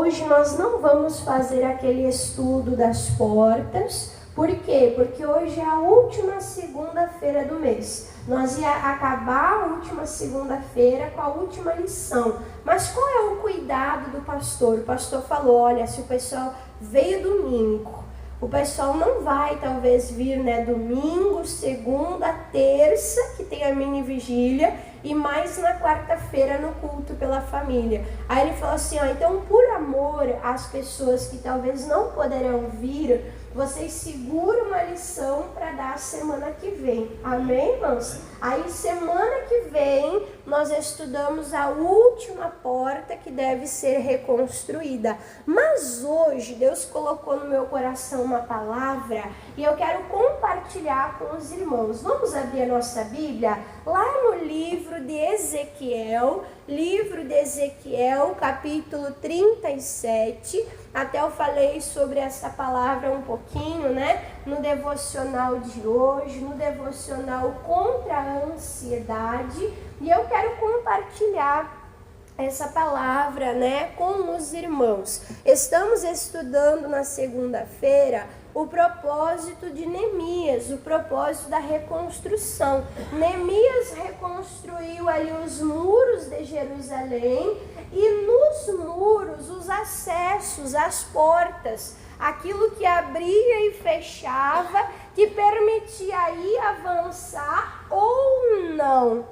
Hoje nós não vamos fazer aquele estudo das portas. Por quê? Porque hoje é a última segunda-feira do mês. Nós ia acabar a última segunda-feira com a última lição. Mas qual é o cuidado do pastor? O pastor falou, olha, se o pessoal veio domingo, o pessoal não vai talvez vir, domingo, segunda, terça, que tem a mini vigília, e mais na quarta-feira no culto pela família. Aí ele falou assim, então por amor às pessoas que talvez não poderão vir, vocês seguram a lição para dar a semana que vem. Amém, irmãos? Aí semana que vem nós estudamos a última porta que deve ser reconstruída. Mas hoje Deus colocou no meu coração uma palavra e eu quero compartilhar com os irmãos. Vamos abrir a nossa Bíblia lá no livro de Ezequiel, capítulo 37. Até eu falei sobre essa palavra um pouquinho, no devocional de hoje, no devocional contra a ansiedade. E eu quero compartilhar essa palavra, com os irmãos. Estamos estudando na segunda-feira o propósito de Neemias, o propósito da reconstrução. Neemias reconstruiu ali os muros de Jerusalém e nos muros os acessos, as portas, aquilo que abria e fechava, que permitia ir avançar ou não,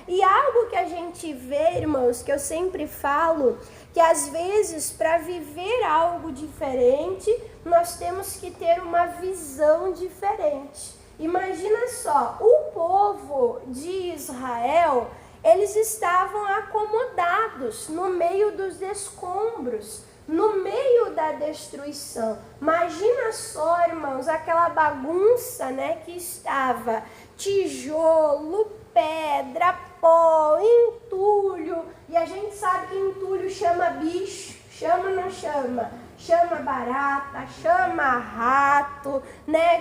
E algo que a gente vê, irmãos, que eu sempre falo, que às vezes para viver algo diferente, nós temos que ter uma visão diferente. Imagina só, o povo de Israel, eles estavam acomodados no meio dos escombros, no meio da destruição. Imagina só, irmãos, aquela bagunça, que estava tijolo, pedra, pó, entulho. E a gente sabe que entulho chama bicho, chama ou não chama? Chama barata, chama rato,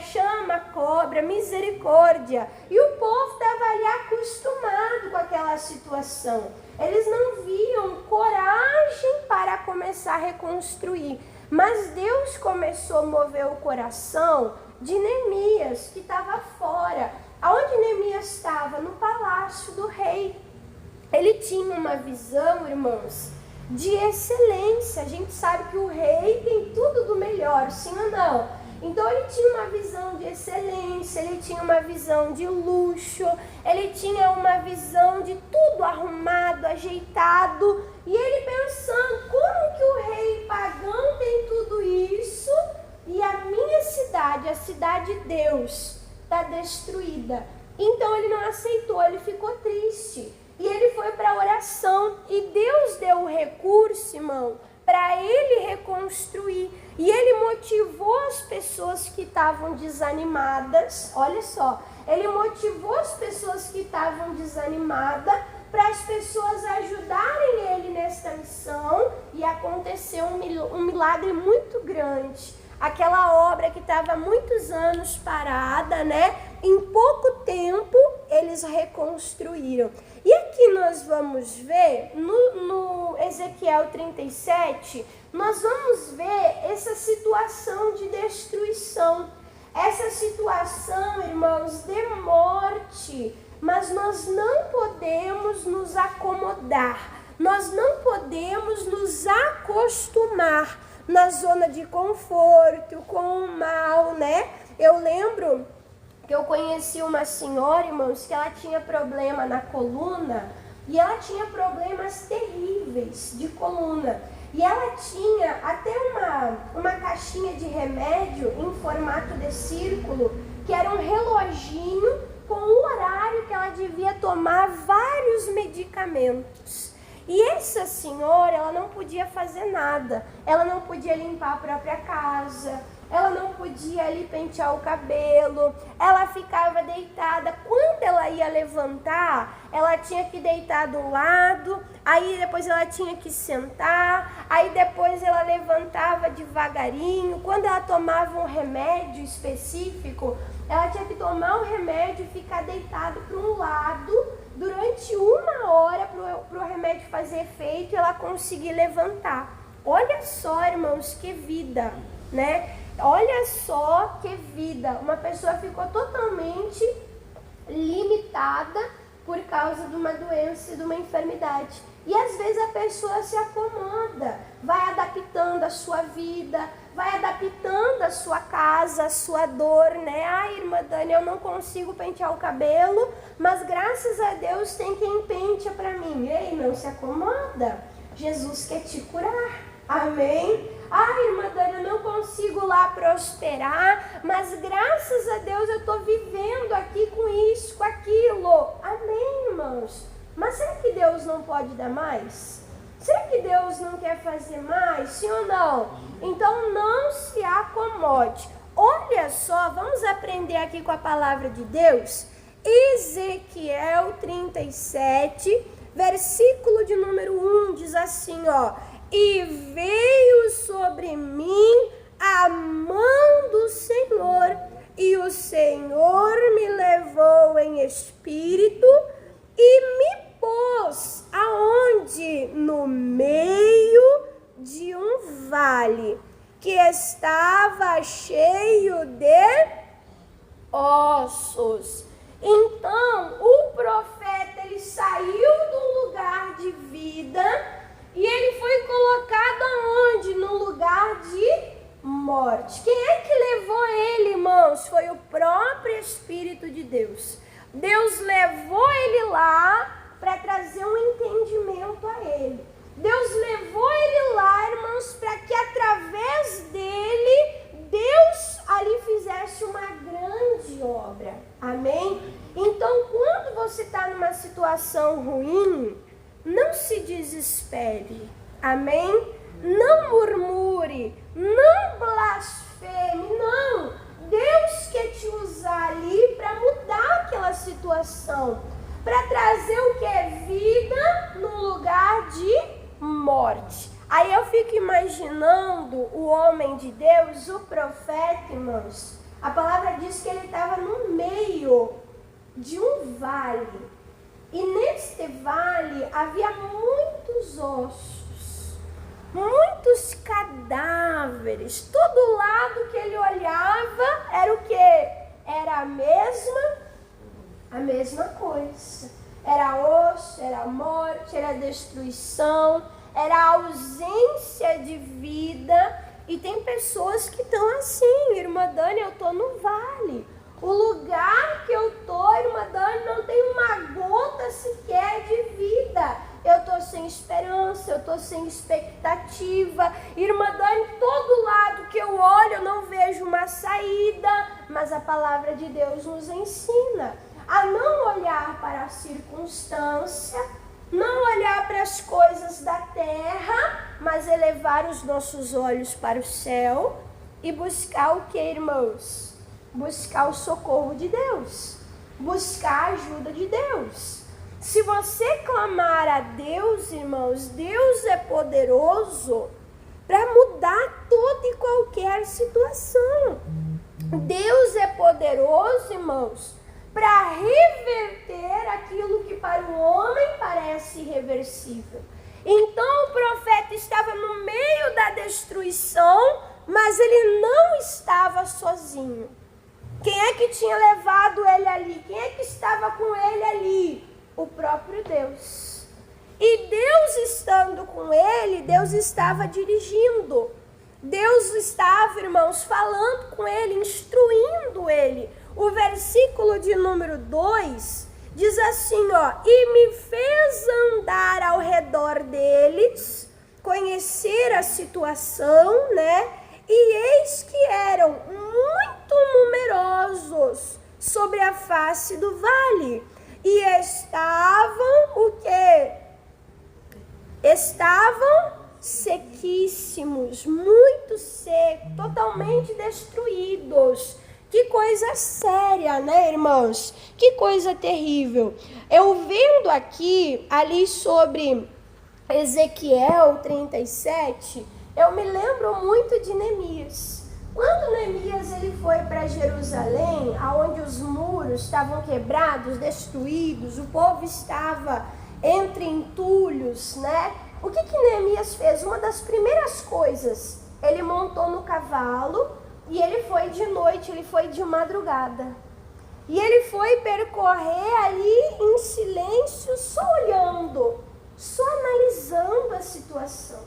chama cobra, misericórdia. E o povo estava ali acostumado com aquela situação. Eles não viam coragem para começar a reconstruir. Mas Deus começou a mover o coração de Neemias, que estava fora. Aonde Neemias estava? No palácio do rei. Ele tinha uma visão, irmãos, de excelência. A gente sabe que o rei tem tudo do melhor, sim ou não? Então ele tinha uma visão de excelência, ele tinha uma visão de luxo, ele tinha uma visão de tudo arrumado, ajeitado. E ele pensando, como que o rei pagão tem tudo isso e a minha cidade, a cidade de Deus, está destruída? Então ele não aceitou, ele ficou triste. E ele foi para a oração e Deus deu o recurso, irmão, para ele reconstruir. E ele motivou as pessoas que estavam desanimadas, olha só, ele motivou as pessoas que estavam desanimadas para as pessoas ajudarem ele nesta missão e aconteceu um milagre muito grande. Aquela obra que estava há muitos anos parada, em pouco tempo eles reconstruíram. E aqui nós vamos ver, no Ezequiel 37, nós vamos ver essa situação de destruição. Essa situação, irmãos, de morte. Mas nós não podemos nos acomodar. Nós não podemos nos acostumar na zona de conforto, com o mal, Eu lembro que eu conheci uma senhora, irmãos, que ela tinha problema na coluna e ela tinha problemas terríveis de coluna. E ela tinha até uma caixinha de remédio em formato de círculo, que era um reloginho com o horário que ela devia tomar vários medicamentos. E essa senhora, ela não podia fazer nada. Ela não podia limpar a própria casa. Ela não podia ali pentear o cabelo. Ela ficava deitada. Quando ela ia levantar, ela tinha que deitar do lado. Aí depois ela tinha que sentar. Aí depois ela levantava devagarinho. Quando ela tomava um remédio específico, ela tinha que tomar o remédio e ficar deitada para um lado durante 1 hora para o remédio fazer efeito e ela conseguir levantar. Olha só, irmãos, que vida, né? Olha só que vida. Uma pessoa ficou totalmente limitada por causa de uma doença e de uma enfermidade. E às vezes a pessoa se acomoda, vai adaptando a sua vida, vai adaptando a sua casa, a sua dor, né? Ai, irmã Dani, eu não consigo pentear o cabelo, mas graças a Deus tem quem penteia para mim. Ei, não se acomoda. Jesus quer te curar. Amém? Ai, irmã Dani, eu não consigo lá prosperar, mas graças a Deus eu estou vivendo aqui com isso, com aquilo. Amém, irmãos? Mas será que Deus não pode dar mais? Será que Deus não quer fazer mais? Sim ou não? Então não se acomode. Olha só, vamos aprender aqui com a palavra de Deus. Ezequiel 37, versículo de número 1, diz assim, ó. E veio sobre mim a mão do Senhor, e o Senhor me levou em espírito e me pôs aonde? No meio de um vale que estava cheio de ossos. Então o profeta, ele saiu do lugar de vida e ele foi colocado aonde? No lugar de morte. Quem é que levou ele, irmãos? Foi o próprio Espírito de Deus. Deus levou ele lá para trazer um entendimento a ele. Deus levou ele lá, irmãos, para que através dele, Deus ali fizesse uma grande obra. Amém? Então, quando você está numa situação ruim, não se desespere. Amém? Não murmure, não blasfeme, não. Deus quer te usar ali para mudar aquela situação, para trazer o que é vida no lugar de morte. Aí eu fico imaginando o homem de Deus, o profeta, irmãos. A palavra diz que ele estava no meio de um vale. E neste vale havia muitos ossos, muitos cadáveres. Todo lado que ele olhava era o quê? Era a mesma coisa. Era osso, era morte, era destruição, era ausência de vida. E tem pessoas que estão assim, irmã Dani, eu estou no vale. O lugar que eu estou, irmã Dani, não tem uma gota sequer de vida. Eu estou sem esperança, eu estou sem expectativa. Irmã Dani, todo lado que eu olho, eu não vejo uma saída. Mas a palavra de Deus nos ensina a não olhar para a circunstância, não olhar para as coisas da terra, mas elevar os nossos olhos para o céu e buscar o que, irmãos? Buscar o socorro de Deus, buscar a ajuda de Deus. Se você clamar a Deus, irmãos, Deus é poderoso para mudar toda e qualquer situação. Deus é poderoso, irmãos, para reverter aquilo que para o homem parece irreversível. Então o profeta estava no meio da destruição, mas ele não estava sozinho. Quem é que tinha levado ele ali? Quem é que estava com ele ali? O próprio Deus. E Deus estando com ele, Deus estava dirigindo. Deus estava, irmãos, falando com ele, instruindo ele. O versículo de número 2 diz assim, ó, e me fez andar ao redor deles, conhecer a situação, né? E eis que eram muito numerosos sobre a face do vale. E estavam, o quê? Estavam sequíssimos, muito secos, totalmente destruídos. Que coisa séria, né, irmãos? Que coisa terrível. Eu vendo aqui, ali sobre Ezequiel 37, eu me lembro muito de Neemias. Quando Neemias ele foi para Jerusalém, aonde os muros estavam quebrados, destruídos, o povo estava entre entulhos, né? O que Neemias fez? Uma das primeiras coisas, ele montou no cavalo e ele foi de noite, ele foi de madrugada. E ele foi percorrer ali em silêncio, só olhando, só analisando a situação,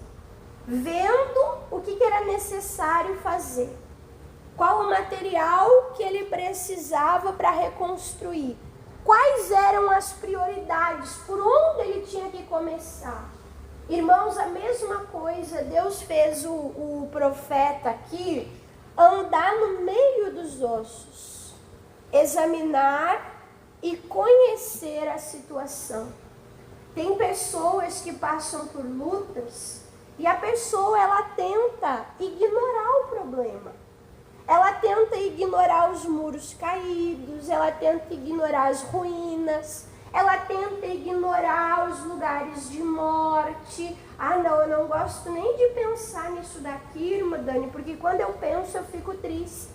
vendo o que era necessário fazer, qual o material que ele precisava para reconstruir, quais eram as prioridades, por onde ele tinha que começar. Irmãos, a mesma coisa, Deus fez o profeta aqui andar no meio dos ossos, examinar e conhecer a situação. Tem pessoas que passam por lutas e a pessoa ela tenta ignorar o problema. Ela tenta ignorar os muros caídos, ela tenta ignorar as ruínas, ela tenta ignorar os lugares de morte. Ah, não, eu não gosto nem de pensar nisso daqui, irmã Dani, porque quando eu penso eu fico triste.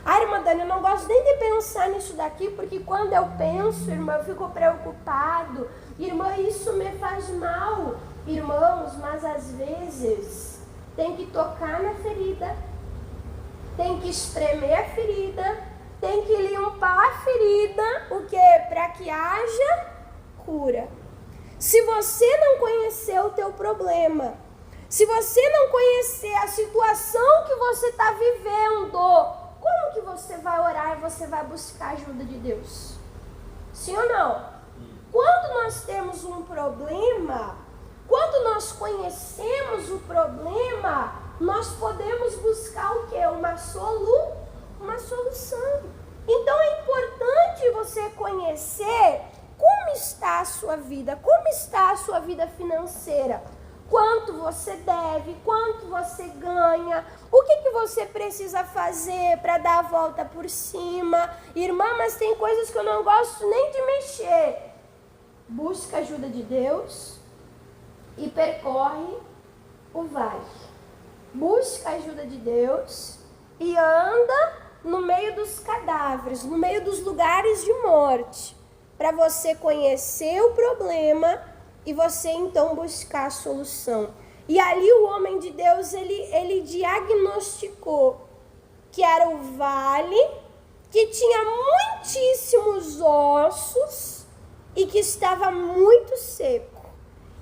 Ah, irmã Dani, eu não gosto nem de pensar nisso daqui, porque quando eu penso, irmã, eu fico preocupado. Irmã, isso me faz mal. Irmãos, mas às vezes tem que tocar na ferida, tem que espremer a ferida, tem que limpar a ferida, o quê? Para que haja cura. Se você não conhecer o teu problema, se você não conhecer a situação que você está vivendo, como que você vai orar e você vai buscar a ajuda de Deus? Sim ou não? Quando nós temos um problema, quando nós conhecemos o problema, nós podemos buscar o quê? Uma solução. Então é importante você conhecer como está a sua vida, como está a sua vida financeira, quanto você deve, quanto você ganha, o que você precisa fazer para dar a volta por cima. Irmã, mas tem coisas que eu não gosto nem de mexer. Busca a ajuda de Deus e percorre o vale. Busca a ajuda de Deus e anda no meio dos cadáveres, no meio dos lugares de morte, para você conhecer o problema e você então buscar a solução. E ali o homem de Deus, ele diagnosticou que era o vale, que tinha muitíssimos ossos e que estava muito seco.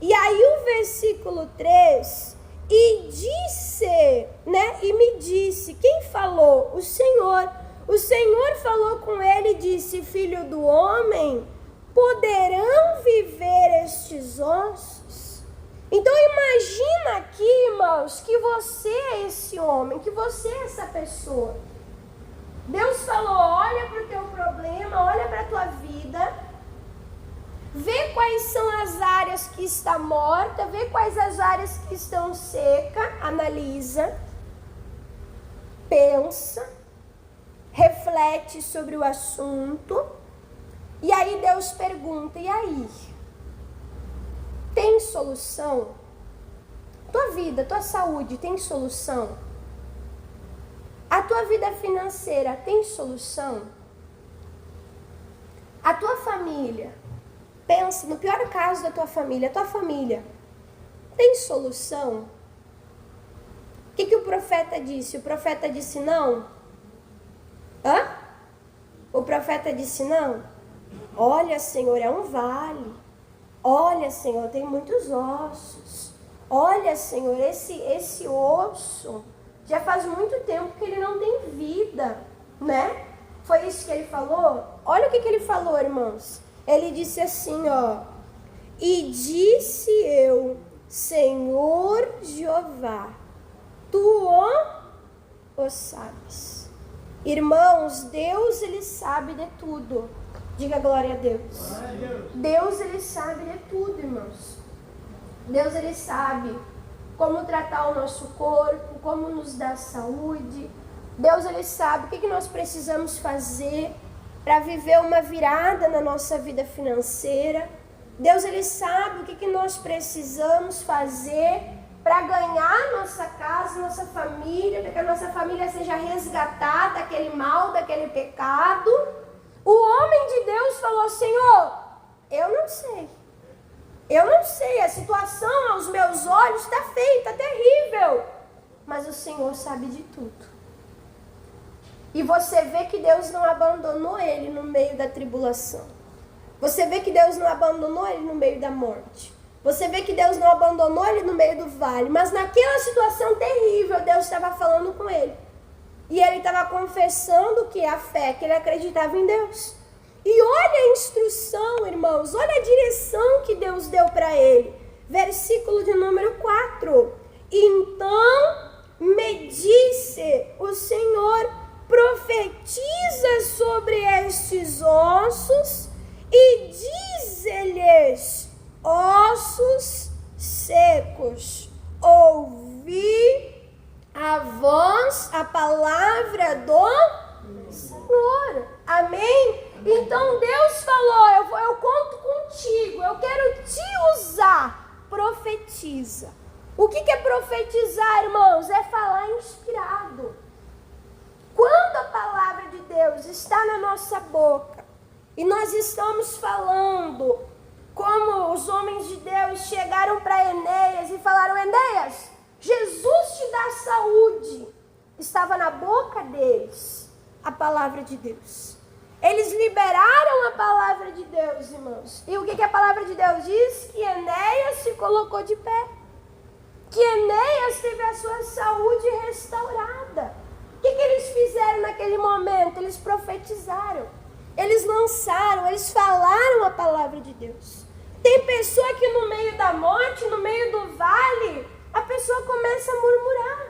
E aí o versículo 3... E me disse, quem falou? O Senhor. O Senhor falou com ele e disse, filho do homem, poderão viver estes ossos? Então imagina aqui, irmãos, que você é esse homem, que você é essa pessoa. Deus falou, olha para o teu problema, olha para a tua vida, vê quais são as áreas que estão mortas, vê quais as áreas que estão secas, analisa, pensa, reflete sobre o assunto, e aí Deus pergunta, e aí? Tem solução? Tua vida, tua saúde tem solução? A tua vida financeira tem solução? A tua família? Pensa no pior caso da tua família. A tua família tem solução? O que o profeta disse? O profeta disse não? O profeta disse não? Olha, Senhor, é um vale. Olha, Senhor, tem muitos ossos. Olha, Senhor, esse osso já faz muito tempo que ele não tem vida, né? Foi isso que ele falou? Olha o que ele falou, irmãos. Ele disse assim, e disse eu, Senhor Jeová, tu o sabes. Irmãos, Deus, ele sabe de tudo. Diga glória a Deus. Deus, ele sabe de tudo, irmãos. Deus, ele sabe como tratar o nosso corpo, como nos dar saúde. Deus, ele sabe o que nós precisamos fazer para viver uma virada na nossa vida financeira. Deus, ele sabe o que nós precisamos fazer para ganhar nossa casa, nossa família, para que a nossa família seja resgatada daquele mal, daquele pecado. O homem de Deus falou, Senhor, eu não sei. Eu não sei, a situação aos meus olhos está feia, está terrível. Mas o Senhor sabe de tudo. E você vê que Deus não abandonou ele no meio da tribulação. Você vê que Deus não abandonou ele no meio da morte. Você vê que Deus não abandonou ele no meio do vale. Mas naquela situação terrível, Deus estava falando com ele. E ele estava confessando que a fé, que ele acreditava em Deus. E olha a instrução, irmãos. Olha a direção que Deus deu para ele. Versículo de número 4. Então me disse o Senhor: profetiza sobre estes ossos e dize-lhes: ossos secos, ouvi a voz, a palavra do Senhor. Amém? Então Deus falou: eu conto contigo, eu quero te usar. Profetiza. O que é profetizar, irmãos? É falar inspirado. Quando a palavra de Deus está na nossa boca e nós estamos falando, como os homens de Deus chegaram para Enéas e falaram: Enéas, Jesus te dá saúde. Estava na boca deles a palavra de Deus. Eles liberaram a palavra de Deus, irmãos. E o que a palavra de Deus diz? Que Enéas se colocou de pé. Que Enéas teve a sua saúde restaurada. O que eles fizeram naquele momento? Eles profetizaram. Eles lançaram, eles falaram a palavra de Deus. Tem pessoa que no meio da morte, no meio do vale, a pessoa começa a murmurar.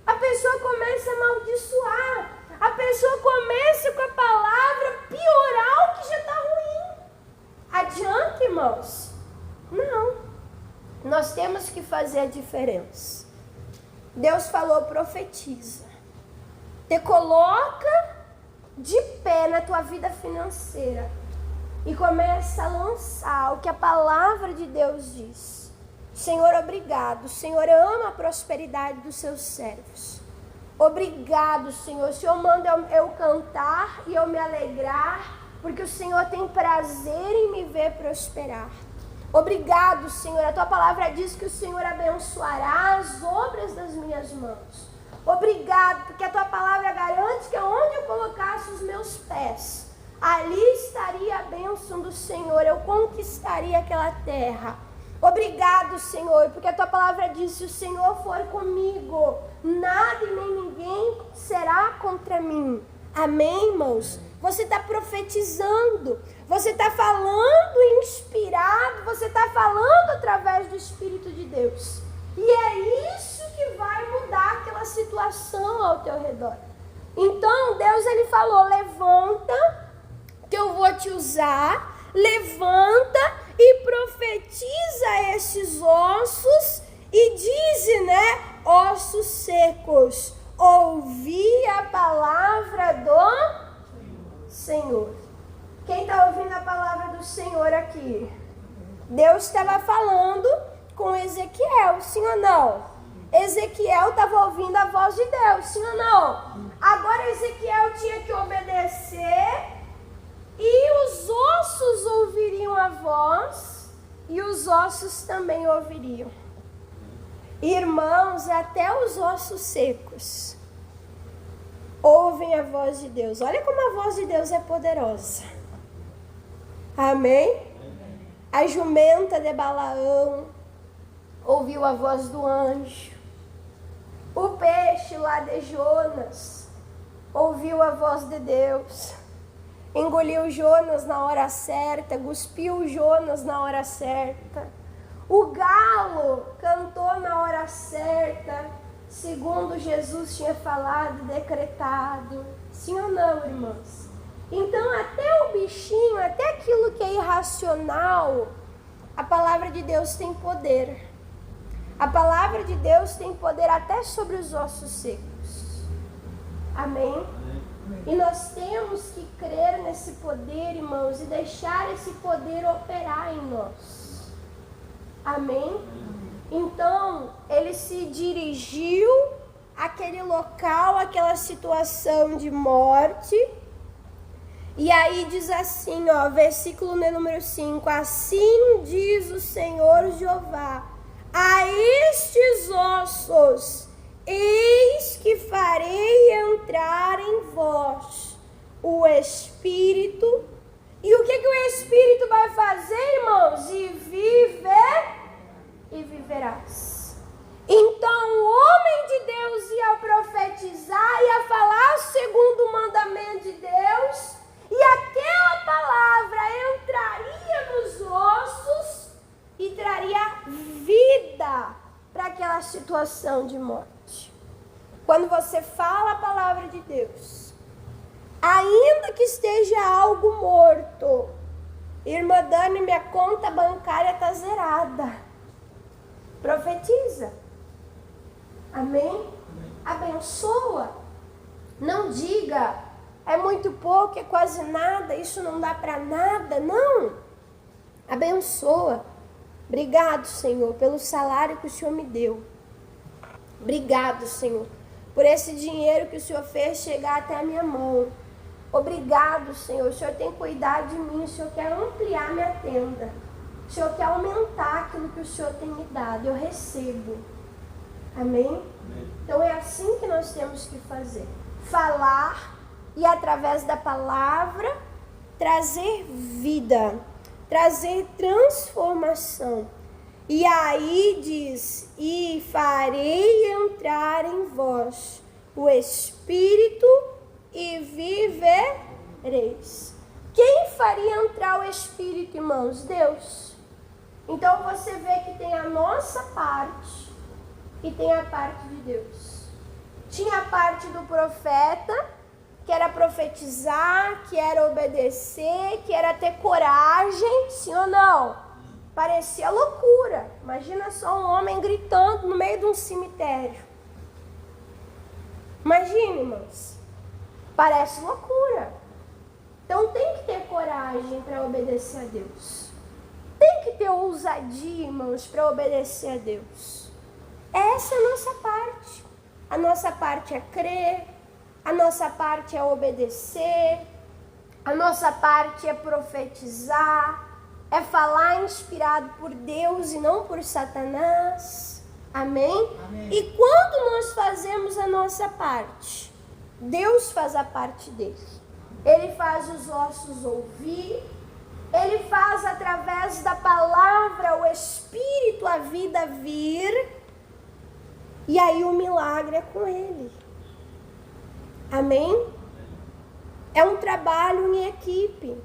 A pessoa começa a amaldiçoar. A pessoa começa com a palavra piorar o que já está ruim. Adianta, irmãos? Não. Nós temos que fazer a diferença. Deus falou: profetiza. Te coloca de pé na tua vida financeira e começa a lançar o que a palavra de Deus diz. Senhor, obrigado. O Senhor ama a prosperidade dos seus servos. Obrigado, Senhor. O Senhor manda eu cantar e eu me alegrar, porque o Senhor tem prazer em me ver prosperar. Obrigado, Senhor. A tua palavra diz que o Senhor abençoará as obras das minhas mãos. Obrigado, porque a tua palavra garante que onde eu colocasse os meus pés, ali estaria a bênção do Senhor. Eu conquistaria aquela terra. Obrigado, Senhor, porque a tua palavra diz: se o Senhor for comigo, nada e nem ninguém será contra mim. Amém, irmãos? Você está profetizando, você está falando inspirado, você está falando através do Espírito de Deus. E é isso que vai mudar aquela situação ao teu redor. Então, Deus, ele falou: levanta, que eu vou te usar, levanta e profetiza esses ossos e dize, ossos secos, ouvi a palavra do Senhor. Quem está ouvindo a palavra do Senhor aqui? Deus estava falando com Ezequiel, sim ou não? Ezequiel estava ouvindo a voz de Deus, sim ou não? Agora Ezequiel tinha que obedecer e os ossos ouviriam a voz e os ossos também ouviriam. Irmãos, até os ossos secos ouvem a voz de Deus. Olha como a voz de Deus é poderosa. Amém? A jumenta de Balaão ouviu a voz do anjo. O peixe lá de Jonas ouviu a voz de Deus. Engoliu Jonas na hora certa, cuspiu Jonas na hora certa. O galo cantou na hora certa, segundo Jesus tinha falado e decretado. Sim ou não, irmãos? Então, até o bichinho, até aquilo que é irracional, a palavra de Deus tem poder. A palavra de Deus tem poder até sobre os ossos secos. Amém? E nós temos que crer nesse poder, irmãos, e deixar esse poder operar em nós. Amém? Então, ele se dirigiu àquele local, àquela situação de morte, E aí diz assim, ó, versículo número 5, assim diz o Senhor Jeová, a estes ossos, eis que farei entrar em vós o Espírito. E o que o Espírito vai fazer, irmãos? E viverás. Então o homem de Deus ia profetizar, ia falar segundo o mandamento de Deus, e aquela palavra entraria nos ossos e traria vida para aquela situação de morte. Quando você fala a palavra de Deus, ainda que esteja algo morto, irmã Dani, minha conta bancária está zerada. Profetiza. Amém? Abençoa. Não diga, é muito pouco, é quase nada, isso não dá para nada. Não. Abençoa. Obrigado, Senhor, pelo salário que o Senhor me deu. Obrigado, Senhor, por esse dinheiro que o Senhor fez chegar até a minha mão. Obrigado, Senhor. O Senhor tem cuidado de mim. O Senhor quer ampliar minha tenda. O Senhor quer aumentar aquilo que o Senhor tem me dado. Eu recebo. Amém? Amém. Então é assim que nós temos que fazer. Falar e através da palavra trazer vida, trazer transformação. E aí diz, e farei entrar em vós o Espírito e vivereis. Quem faria entrar o Espírito, irmãos? Deus. Então você vê que tem a nossa parte e tem a parte de Deus. Tinha a parte do profeta, que era profetizar, que era obedecer, que era ter coragem, sim ou não? Parecia loucura. Imagina só um homem gritando no meio de um cemitério. Imagine, irmãos. Parece loucura. Então tem que ter coragem para obedecer a Deus. Tem que ter ousadia, irmãos, para obedecer a Deus. Essa é a nossa parte. A nossa parte é crer. A nossa parte é obedecer. A nossa parte é profetizar. É falar inspirado por Deus e não por Satanás. Amém? Amém? E quando nós fazemos a nossa parte, Deus faz a parte dele. Ele faz os ossos ouvir. Ele faz através da palavra o Espírito, a vida vir. E aí o milagre é com ele. Amém? É um trabalho em equipe.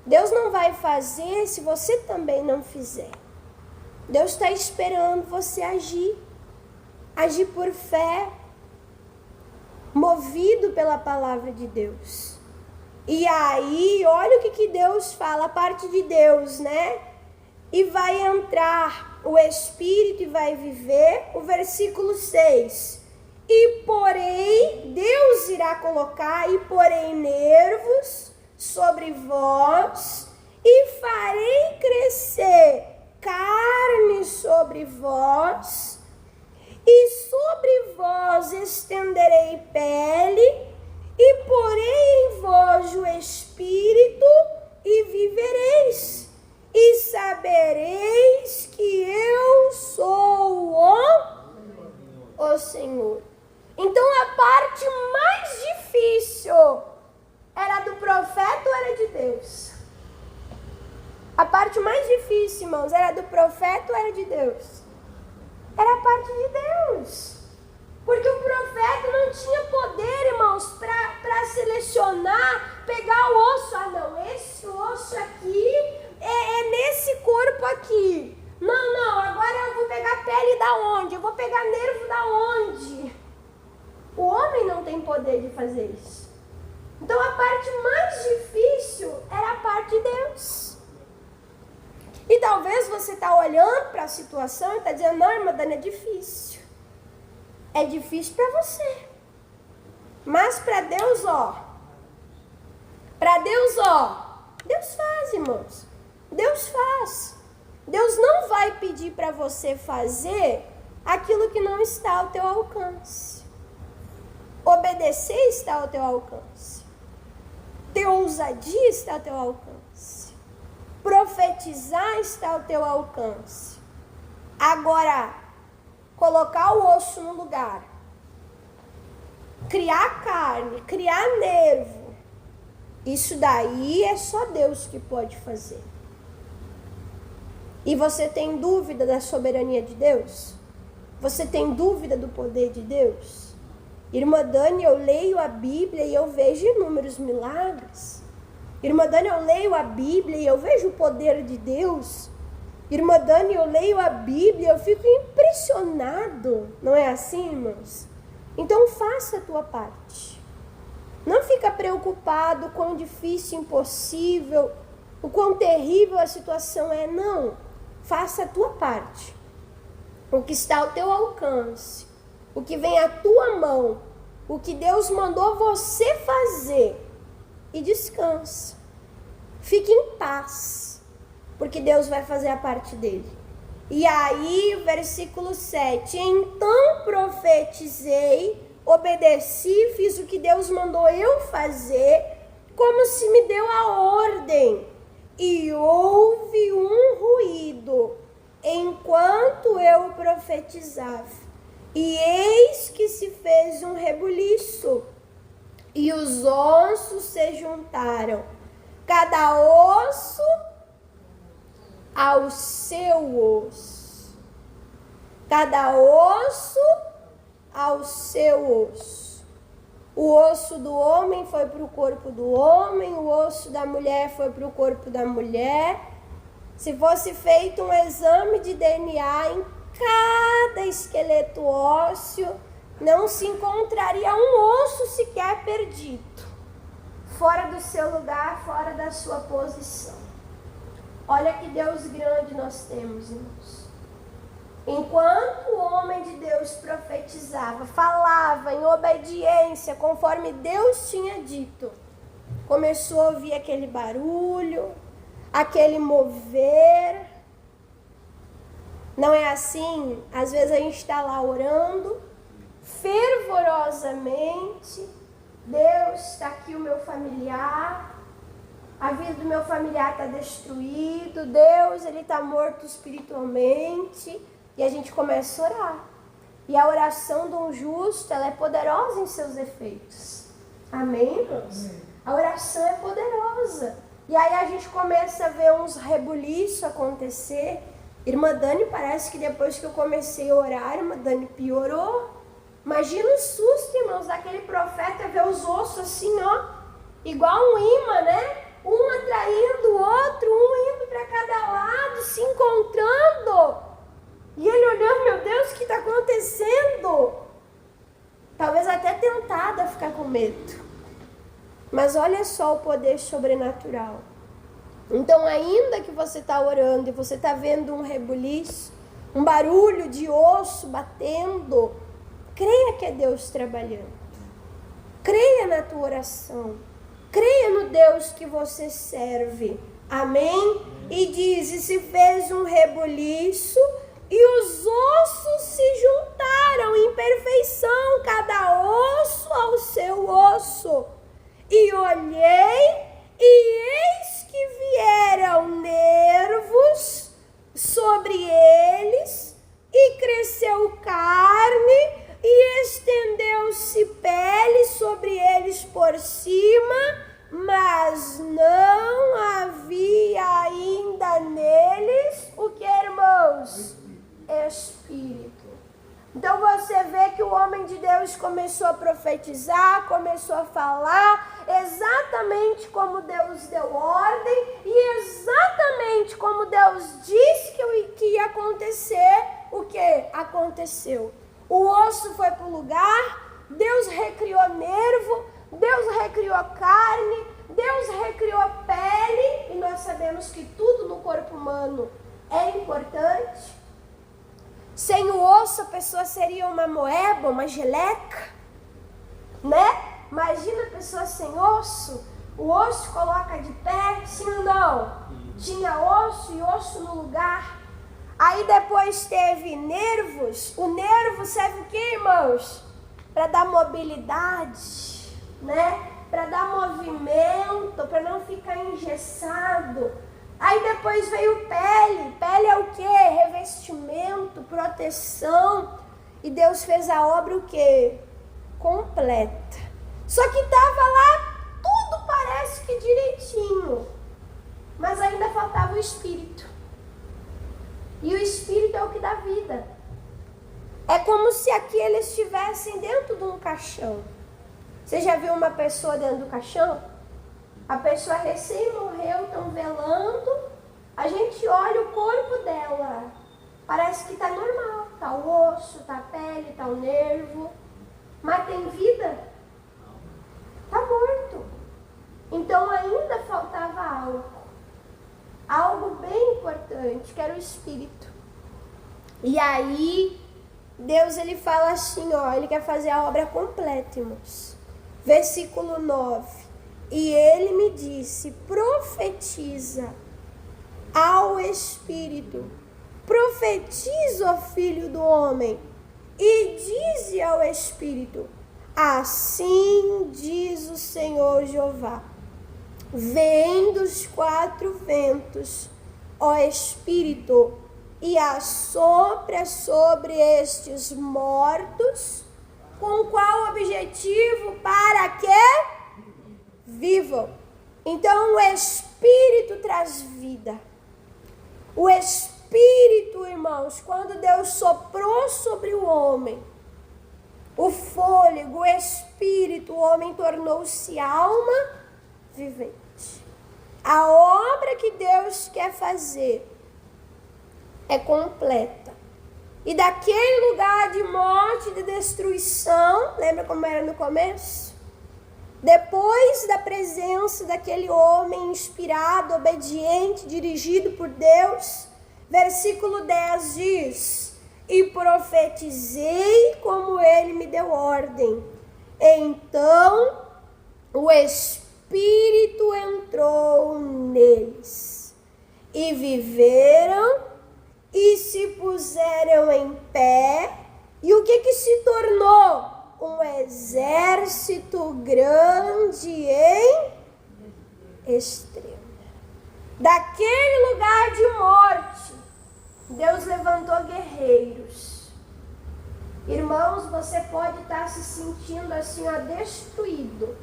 Deus não vai fazer se você também não fizer. Deus está esperando você agir. Agir por fé. Movido pela palavra de Deus. E aí, olha o que Deus fala, a parte de Deus, né? E vai entrar o Espírito e vai viver. O versículo 6. E porém, Deus irá colocar, e porém nervos sobre vós, e farei crescer carne sobre vós, e sobre vós estenderei pele, e porei em vós o Espírito, e vivereis, e sabereis que eu sou o Senhor. Então a parte mais difícil era do profeta ou era de Deus? A parte mais difícil, irmãos, era do profeta ou era de Deus? Era a parte de Deus. Porque o profeta não tinha poder, irmãos, para selecionar, pegar o osso. Ah, não, esse osso aqui é nesse corpo aqui. Não, agora eu vou pegar pele da onde? Eu vou pegar nervo da onde? O homem não tem poder de fazer isso. Então a parte mais difícil era a parte de Deus. E talvez você está olhando para a situação e está dizendo, não, irmã Dani, é difícil. É difícil para você. Mas para Deus, Deus faz, irmãos. Deus faz. Deus não vai pedir para você fazer aquilo que não está ao teu alcance. Obedecer está ao teu alcance. Ter ousadia está ao teu alcance. Profetizar está ao teu alcance. Agora, colocar o osso no lugar, criar carne, criar nervo, isso daí é só Deus que pode fazer. E você tem dúvida da soberania de Deus? Você tem dúvida do poder de Deus? Irmã Dani, eu leio a Bíblia e eu vejo inúmeros milagres. Irmã Dani, eu leio a Bíblia e eu vejo o poder de Deus. Irmã Dani, eu leio a Bíblia e eu fico impressionado. Não é assim, irmãos? Então faça a tua parte. Não fica preocupado com quão difícil, impossível, o quão terrível a situação é. Não. Faça a tua parte. O que está ao teu alcance, o que vem à tua mão, o que Deus mandou você fazer, e descansa. Fique em paz, porque Deus vai fazer a parte dele. E aí, o versículo 7, então profetizei, obedeci, fiz o que Deus mandou eu fazer, como se me deu a ordem. E houve um ruído enquanto eu profetizava. E eis que se fez um rebuliço, e os ossos se juntaram, cada osso ao seu osso. Cada osso ao seu osso. O osso do homem foi para o corpo do homem, o osso da mulher foi para o corpo da mulher. Se fosse feito um exame de DNA em cada esqueleto ósseo, não se encontraria um osso sequer perdido, fora do seu lugar, fora da sua posição. Olha que Deus grande nós temos, irmãos. Enquanto o homem de Deus profetizava, falava em obediência, conforme Deus tinha dito, começou a ouvir aquele barulho, aquele mover. Não é assim? Às vezes a gente está lá orando, fervorosamente, Deus, está aqui o meu familiar, a vida do meu familiar está destruído, Deus, ele está morto espiritualmente, e a gente começa a orar. E a oração de um justo, ela é poderosa em seus efeitos. Amém, irmãos? A oração é poderosa. E aí a gente começa a ver uns rebuliços acontecer. Irmã Dani, parece que depois que eu comecei a orar, irmã Dani piorou. Imagina o susto, irmãos, daquele profeta ver os ossos assim, ó, igual um imã, né? Um atraindo o outro, um indo para cada lado, se encontrando. E ele olhando, meu Deus, o que está acontecendo? Talvez até tentado a ficar com medo. Mas olha só o poder sobrenatural. Então, ainda que você está orando e você está vendo um rebuliço, um barulho de osso batendo, creia que é Deus trabalhando. Creia na tua oração. Creia no Deus que você serve. Amém? E diz, e se fez um rebuliço, e os ossos se juntaram em perfeição, cada osso ao seu osso. E olhei, e eis que vieram nervos sobre eles, e cresceu carne, e estendeu-se pele sobre eles por cima, mas não havia ainda neles o que, irmãos? Espírito. Então você vê que o homem de Deus começou a profetizar, começou a falar exatamente como Deus deu ordem e exatamente como Deus disse que ia acontecer, o que aconteceu. O osso foi para o lugar, Deus recriou nervo, Deus recriou carne, Deus recriou pele, e nós sabemos que tudo no corpo humano é importante. Sem o osso a pessoa seria uma moeba, uma geleca, né? Imagina a pessoa sem osso, o osso coloca de pé, sim ou não? Tinha osso e osso no lugar. Aí depois teve nervos. O nervo serve o que, irmãos? Para dar mobilidade, né? Para dar movimento, para não ficar engessado. Aí depois veio pele. Pele é o quê? Revestimento, proteção. E Deus fez a obra o quê? Completa. Só que estava lá, tudo parece que direitinho. Mas ainda faltava o Espírito. E o Espírito é o que dá vida. É como se aqui eles estivessem dentro de um caixão. Você já viu uma pessoa dentro do caixão? A pessoa recém morreu, estão velando. A gente olha o corpo dela. Parece que está normal. Está o osso, está a pele, está o nervo. Mas tem vida? Está morto. Então ainda faltava algo. Algo bem importante, que era o Espírito. E aí, Deus ele fala assim, ó, ele quer fazer a obra completa, irmãos. Versículo 9. E ele me disse, profetiza ao Espírito, profetiza, ó Filho do homem, e dize ao Espírito, assim diz o Senhor Jeová, vem dos 4 ventos, ó Espírito, e assopra sobre estes mortos, com qual objetivo? Para que vivam. Então o Espírito traz vida. O Espírito, irmãos, quando Deus soprou sobre o homem, o fôlego, o Espírito, o homem tornou-se alma vivente. A obra que Deus quer fazer é completa. E daquele lugar de morte e de destruição, lembra como era no começo? Depois da presença daquele homem inspirado, obediente, dirigido por Deus, versículo 10 diz, e profetizei como ele me deu ordem. Então o Espírito entrou neles, e viveram, e se puseram em pé, e o que se tornou? Um exército grande em extremo. Daquele lugar de morte, Deus levantou guerreiros. Irmãos, você pode estar se sentindo assim, ó, destruído.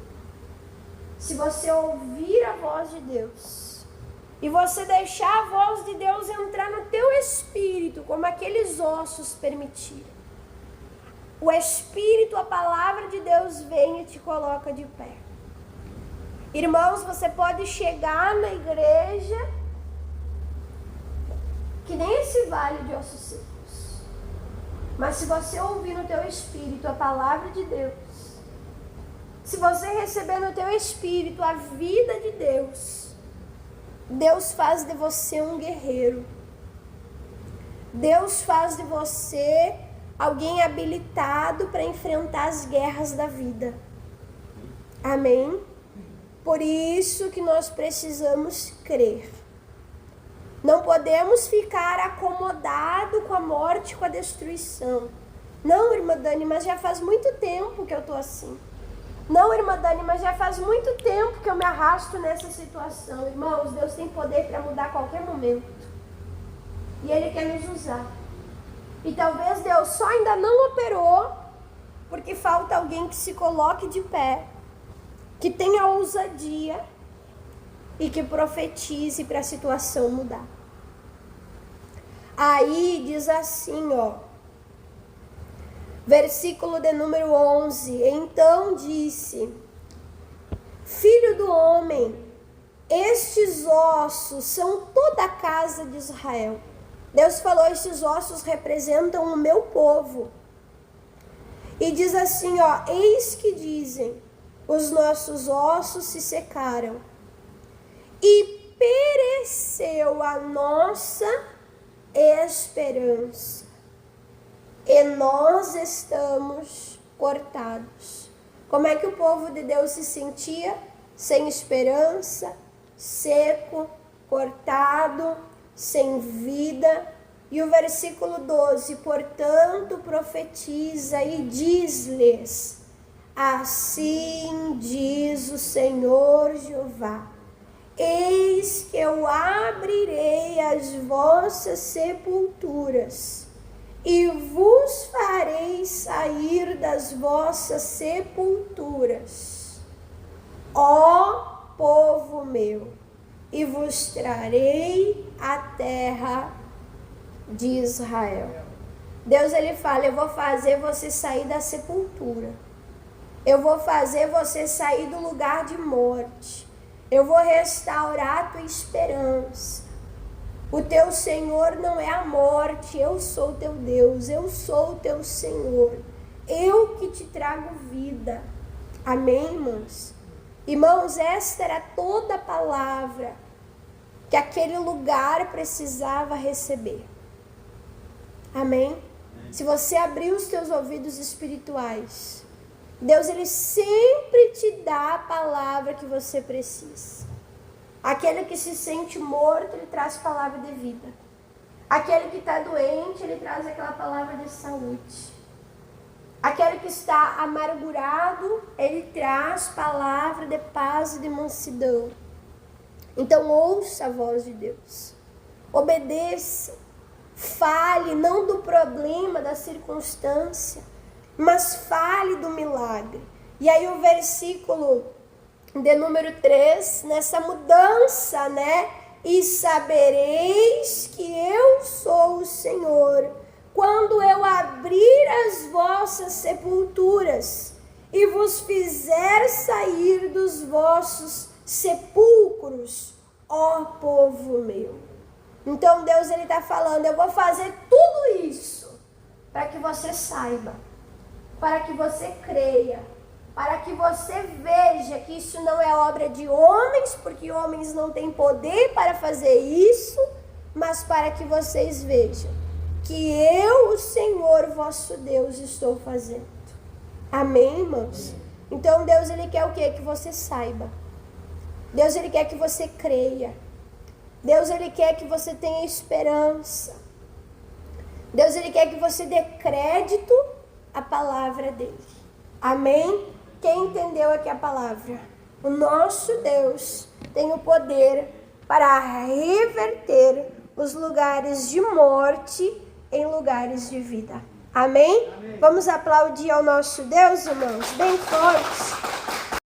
Se você ouvir a voz de Deus, e você deixar a voz de Deus entrar no teu espírito, como aqueles ossos permitiram. O Espírito, a palavra de Deus vem e te coloca de pé. Irmãos, você pode chegar na igreja que nem esse vale de ossos secos. Mas se você ouvir no teu espírito a palavra de Deus, se você receber no teu espírito a vida de Deus, Deus faz de você um guerreiro. Deus faz de você alguém habilitado para enfrentar as guerras da vida. Amém? Por isso que nós precisamos crer. Não podemos ficar acomodados com a morte, com a destruição. Não, irmã Dani, mas já faz muito tempo que eu estou assim. Não, irmã Dani, mas já faz muito tempo que eu me arrasto nessa situação. Irmãos, Deus tem poder para mudar a qualquer momento. E Ele quer nos usar. E talvez Deus só ainda não operou, porque falta alguém que se coloque de pé, que tenha ousadia e que profetize para a situação mudar. Aí diz assim, ó, versículo de número 11, então disse, Filho do homem, estes ossos são toda a casa de Israel. Deus falou, estes ossos representam o meu povo. E diz assim, ó, eis que dizem, os nossos ossos se secaram e pereceu a nossa esperança. E nós estamos cortados. Como é que o povo de Deus se sentia? Sem esperança, seco, cortado, sem vida. E o versículo 12, portanto profetiza e diz-lhes, Assim diz o Senhor Jeová: eis que eu abrirei as vossas sepulturas e vos farei sair das vossas sepulturas, ó povo meu, e vos trarei a terra de Israel. Deus, ele fala: eu vou fazer você sair da sepultura. Eu vou fazer você sair do lugar de morte. Eu vou restaurar a tua esperança. O teu Senhor não é a morte, eu sou o teu Deus, eu sou o teu Senhor. Eu que te trago vida. Amém, irmãos? Irmãos, esta era toda a palavra que aquele lugar precisava receber. Amém? Se você abrir os teus ouvidos espirituais, Deus, ele sempre te dá a palavra que você precisa. Aquele que se sente morto, ele traz palavra de vida. Aquele que está doente, ele traz aquela palavra de saúde. Aquele que está amargurado, ele traz palavra de paz e de mansidão. Então ouça a voz de Deus. Obedeça. Fale não do problema, da circunstância, mas fale do milagre. E aí o versículo de número 3, nessa mudança, né? E sabereis que eu sou o Senhor, quando eu abrir as vossas sepulturas e vos fizer sair dos vossos sepulcros, ó povo meu. Então Deus, ele está falando: eu vou fazer tudo isso para que você saiba, para que você creia, para que você veja que isso não é obra de homens, porque homens não têm poder para fazer isso, mas para que vocês vejam que eu, o Senhor vosso Deus, estou fazendo. Amém, irmãos? Então Deus, ele quer o quê? Que você saiba. Deus, ele quer que você creia. Deus, ele quer que você tenha esperança. Deus, ele quer que você dê crédito à palavra dele. Amém? Quem entendeu aqui a palavra? O nosso Deus tem o poder para reverter os lugares de morte em lugares de vida. Amém? Amém. Vamos aplaudir ao nosso Deus, irmãos, bem fortes.